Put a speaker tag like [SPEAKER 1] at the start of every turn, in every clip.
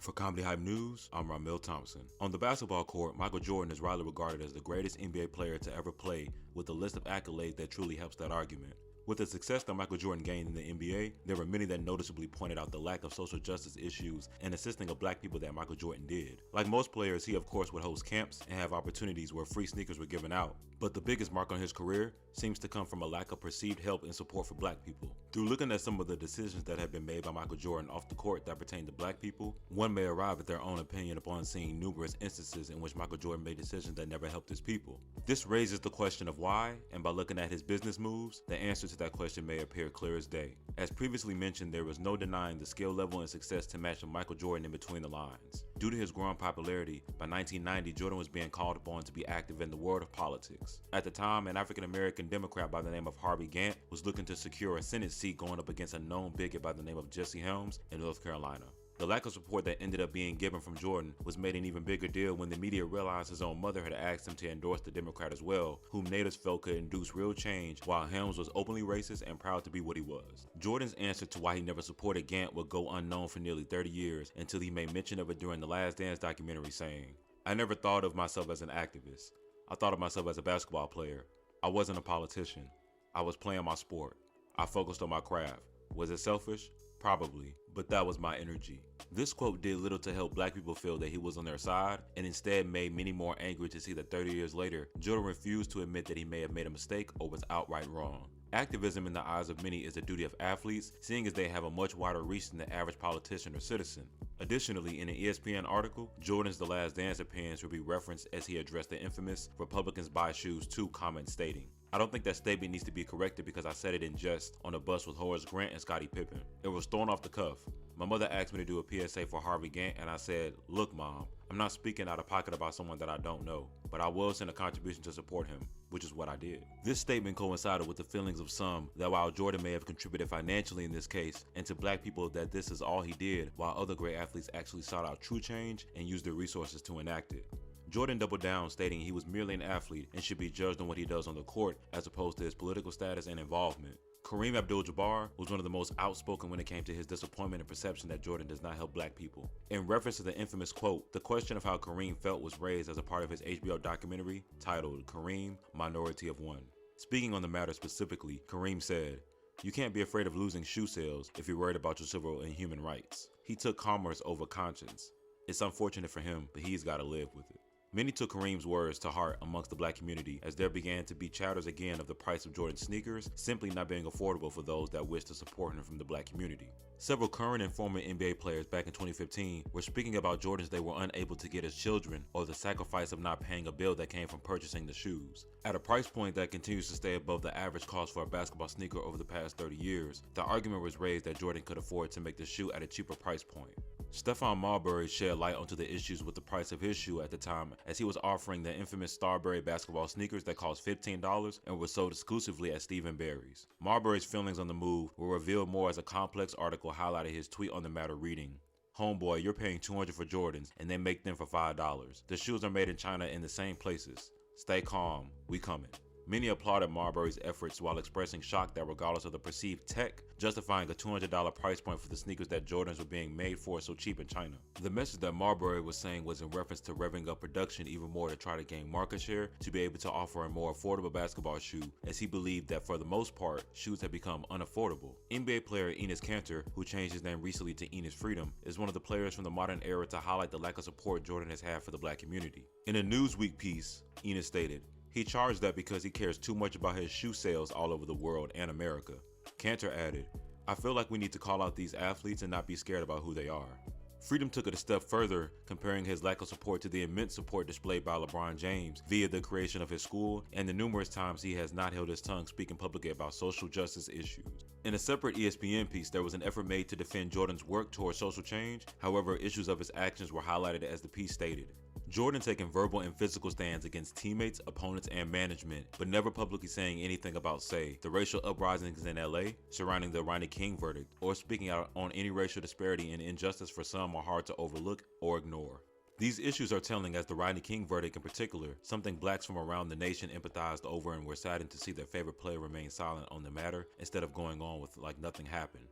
[SPEAKER 1] For Comedy Hype News, I'm Ramil Thompson. On the basketball court, Michael Jordan is widely regarded as the greatest NBA player to ever play, with a list of accolades that truly helps that argument. With the success that Michael Jordan gained in the NBA, there were many that noticeably pointed out the lack of social justice issues and assisting of black people that Michael Jordan did. Like most players, he of course would host camps and have opportunities where free sneakers were given out. But the biggest mark on his career seems to come from a lack of perceived help and support for black people. Through looking at some of the decisions that have been made by Michael Jordan off the court that pertain to black people, one may arrive at their own opinion upon seeing numerous instances in which Michael Jordan made decisions that never helped his people. This raises the question of why, and by looking at his business moves, the answer to that question may appear clear as day. As previously mentioned, there was no denying the skill level and success to match Michael Jordan in between the lines. Due to his growing popularity, by 1990, Jordan was being called upon to be active in the world of politics. At the time, an African-American Democrat by the name of Harvey Gantt was looking to secure a Senate seat going up against a known bigot by the name of Jesse Helms in North Carolina. The lack of support that ended up being given from Jordan was made an even bigger deal when the media realized his own mother had asked him to endorse the Democrat as well, whom natives felt could induce real change, while Helms was openly racist and proud to be what he was. Jordan's answer to why he never supported Gantt would go unknown for nearly 30 years until he made mention of it during the Last Dance documentary, saying, "I never thought of myself as an activist. I thought of myself as a basketball player. I wasn't a politician. I was playing my sport. I focused on my craft. Was it selfish? Probably, but that was my energy." This quote did little to help black people feel that he was on their side, and instead made many more angry to see that 30 years later, Jordan refused to admit that he may have made a mistake or was outright wrong. Activism in the eyes of many is the duty of athletes, seeing as they have a much wider reach than the average politician or citizen. Additionally, in an ESPN article, Jordan's The Last Dance appearance will be referenced as he addressed the infamous "Republicans buy shoes too" comment, stating, "I don't think that statement needs to be corrected because I said it in jest on a bus with Horace Grant and Scottie Pippen. It was thrown off the cuff. My mother asked me to do a PSA for Harvey Gantt and I said, 'Look, Mom, I'm not speaking out of pocket about someone that I don't know, but I will send a contribution to support him,' which is what I did." This statement coincided with the feelings of some that while Jordan may have contributed financially in this case, and to black people that this is all he did, while other great athletes actually sought out true change and used their resources to enact it. Jordan doubled down, stating he was merely an athlete and should be judged on what he does on the court as opposed to his political status and involvement. Kareem Abdul-Jabbar was one of the most outspoken when it came to his disappointment and perception that Jordan does not help black people. In reference to the infamous quote, the question of how Kareem felt was raised as a part of his HBO documentary titled Kareem, Minority of One. Speaking on the matter specifically, Kareem said, "You can't be afraid of losing shoe sales if you're worried about your civil and human rights. He took commerce over conscience. It's unfortunate for him, but he's got to live with it." Many took Kareem's words to heart amongst the black community as there began to be chatters again of the price of Jordan sneakers simply not being affordable for those that wish to support him from the black community. Several current and former NBA players back in 2015 were speaking about Jordans they were unable to get as children, or the sacrifice of not paying a bill that came from purchasing the shoes. At a price point that continues to stay above the average cost for a basketball sneaker over the past 30 years, the argument was raised that Jordan could afford to make the shoe at a cheaper price point. Stephon Marbury shed light onto the issues with the price of his shoe at the time, as he was offering the infamous Starbury basketball sneakers that cost $15 and were sold exclusively at Stephen Barry's. Marbury's feelings on the move were revealed more as a complex article highlighted his tweet on the matter reading, "Homeboy, you're paying $200 for Jordans and they make them for $5. The shoes are made in China in the same places. Stay calm, we coming." Many applauded Marbury's efforts while expressing shock that regardless of the perceived tech, justifying a $200 price point for the sneakers that Jordans were being made for so cheap in China. The message that Marbury was saying was in reference to revving up production even more to try to gain market share to be able to offer a more affordable basketball shoe, as he believed that for the most part, shoes had become unaffordable. NBA player Enes Kanter, who changed his name recently to Enes Freedom, is one of the players from the modern era to highlight the lack of support Jordan has had for the black community. In a Newsweek piece, Enes stated, he charged that because he cares too much about his shoe sales all over the world and America. Kanter added, "I feel like we need to call out these athletes and not be scared about who they are." Freedom took it a step further, comparing his lack of support to the immense support displayed by LeBron James via the creation of his school and the numerous times he has not held his tongue speaking publicly about social justice issues. In a separate ESPN piece, there was an effort made to defend Jordan's work towards social change. However, issues of his actions were highlighted as the piece stated. Jordan taking verbal and physical stands against teammates, opponents, and management, but never publicly saying anything about, say, the racial uprisings in LA surrounding the Rodney King verdict, or speaking out on any racial disparity and injustice for some are hard to overlook or ignore. These issues are telling, as the Rodney King verdict in particular, something blacks from around the nation empathized over and were saddened to see their favorite player remain silent on the matter instead of going on with like nothing happened.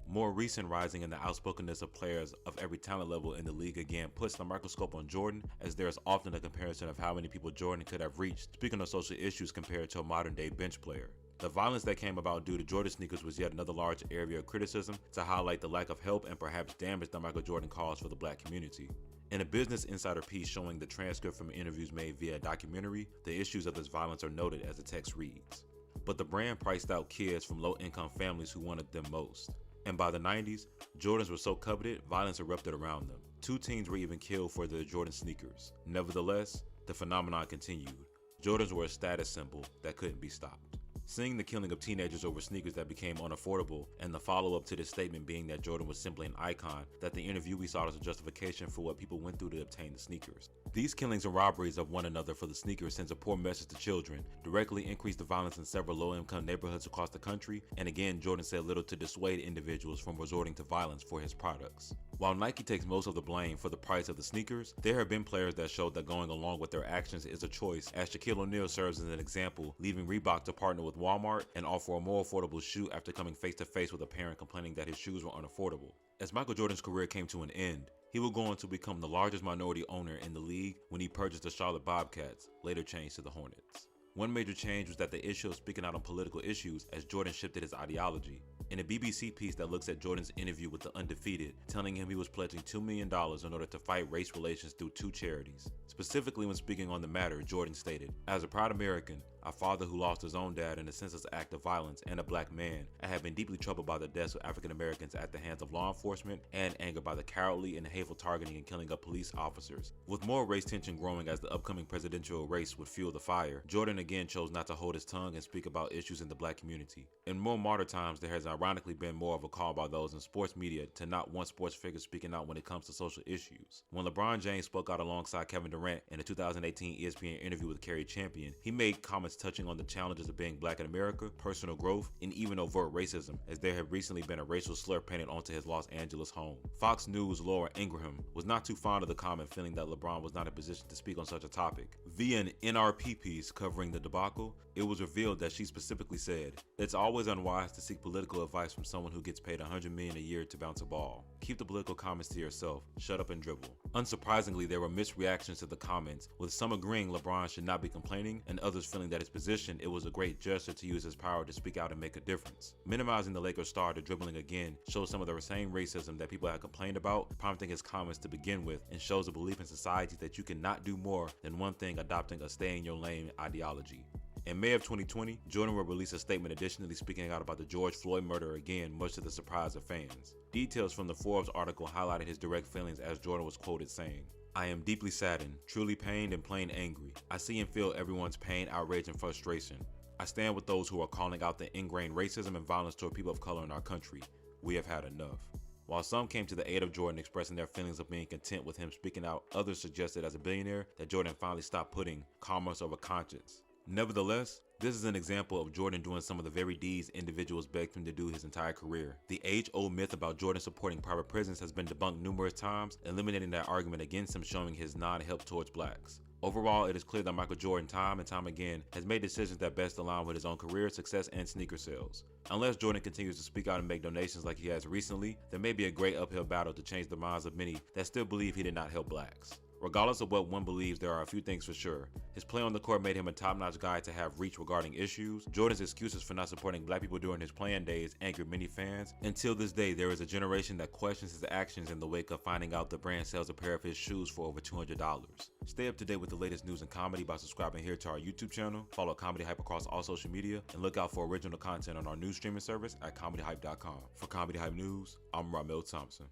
[SPEAKER 1] More recent rising in the outspokenness of players of every talent level in the league again puts the microscope on Jordan, as there is often a comparison of how many people Jordan could have reached, speaking of social issues compared to a modern-day bench player. The violence that came about due to Jordan sneakers was yet another large area of criticism to highlight the lack of help and perhaps damage that Michael Jordan caused for the black community. In a Business Insider piece showing the transcript from interviews made via a documentary, the issues of this violence are noted as the text reads. But the brand priced out kids from low-income families who wanted them most. And by the 90s, Jordans were so coveted, violence erupted around them. 2 teens were even killed for their Jordan sneakers. Nevertheless, the phenomenon continued. Jordans were a status symbol that couldn't be stopped. Seeing the killing of teenagers over sneakers that became unaffordable, and the follow-up to this statement being that Jordan was simply an icon, that the interviewee saw as a justification for what people went through to obtain the sneakers. These killings and robberies of one another for the sneakers sends a poor message to children, directly increased the violence in several low-income neighborhoods across the country, and again Jordan said little to dissuade individuals from resorting to violence for his products. While Nike takes most of the blame for the price of the sneakers, there have been players that showed that going along with their actions is a choice, as Shaquille O'Neal serves as an example, leaving Reebok to partner with Walmart and offer a more affordable shoe after coming face to face with a parent complaining that his shoes were unaffordable. As Michael Jordan's career came to an end, he would go on to become the largest minority owner in the league when he purchased the Charlotte Bobcats, later changed to the Hornets. One major change was that the issue of speaking out on political issues as Jordan shifted his ideology. In a BBC piece that looks at Jordan's interview with the Undefeated, telling him he was pledging $2 million in order to fight race relations through 2 charities. Specifically when speaking on the matter, Jordan stated, "As a proud American, a father who lost his own dad in a senseless act of violence, and a black man, I have been deeply troubled by the deaths of African Americans at the hands of law enforcement and angered by the cowardly and hateful targeting and killing of police officers." With more race tension growing as the upcoming presidential race would fuel the fire, Jordan again chose not to hold his tongue and speak about issues in the black community. In more modern times, there has ironically been more of a call by those in sports media to not want sports figures speaking out when it comes to social issues. When LeBron James spoke out alongside Kevin Durant in a 2018 ESPN interview with Kerry Champion, he made comments touching on the challenges of being black in America, personal growth, and even overt racism, as there had recently been a racial slur painted onto his Los Angeles home. Fox News' Laura Ingraham was not too fond of the comment, feeling that LeBron was not in position to speak on such a topic. Via an NRP piece covering the debacle, it was revealed that she specifically said, "It's always unwise to seek political advice from someone who gets paid $100 million a year to bounce a ball. Keep the political comments to yourself. Shut up and dribble." Unsurprisingly, there were mixed reactions to the comments, with some agreeing LeBron should not be complaining, and others feeling that his position, it was a great gesture to use his power to speak out and make a difference. Minimizing the Lakers star to dribbling again shows some of the same racism that people had complained about, prompting his comments to begin with, and shows a belief in society that you cannot do more than one thing, adopting a stay-in-your-lane ideology. In May of 2020, Jordan will release a statement additionally speaking out about the George Floyd murder again, much to the surprise of fans. Details from the Forbes article highlighted his direct feelings as Jordan was quoted saying, "I am deeply saddened, truly pained, and plain angry. I see and feel everyone's pain, outrage, and frustration. I stand with those who are calling out the ingrained racism and violence toward people of color in our country. We have had enough." While some came to the aid of Jordan, expressing their feelings of being content with him speaking out, others suggested as a billionaire that Jordan finally stopped putting commerce over conscience. Nevertheless, this is an example of Jordan doing some of the very deeds individuals begged him to do his entire career. The age-old myth about Jordan supporting private prisons has been debunked numerous times, eliminating that argument against him, showing his non-help towards blacks. Overall, it is clear that Michael Jordan time and time again has made decisions that best align with his own career, success, and sneaker sales. Unless Jordan continues to speak out and make donations like he has recently, there may be a great uphill battle to change the minds of many that still believe he did not help blacks. Regardless of what one believes, there are a few things for sure. His play on the court made him a top-notch guy to have reach regarding issues. Jordan's excuses for not supporting black people during his playing days angered many fans. Until this day, there is a generation that questions his actions in the wake of finding out the brand sells a pair of his shoes for over $200. Stay up to date with the latest news and comedy by subscribing here to our YouTube channel, follow Comedy Hype across all social media, and look out for original content on our new streaming service at comedyhype.com. For Comedy Hype News, I'm Ramil Thompson.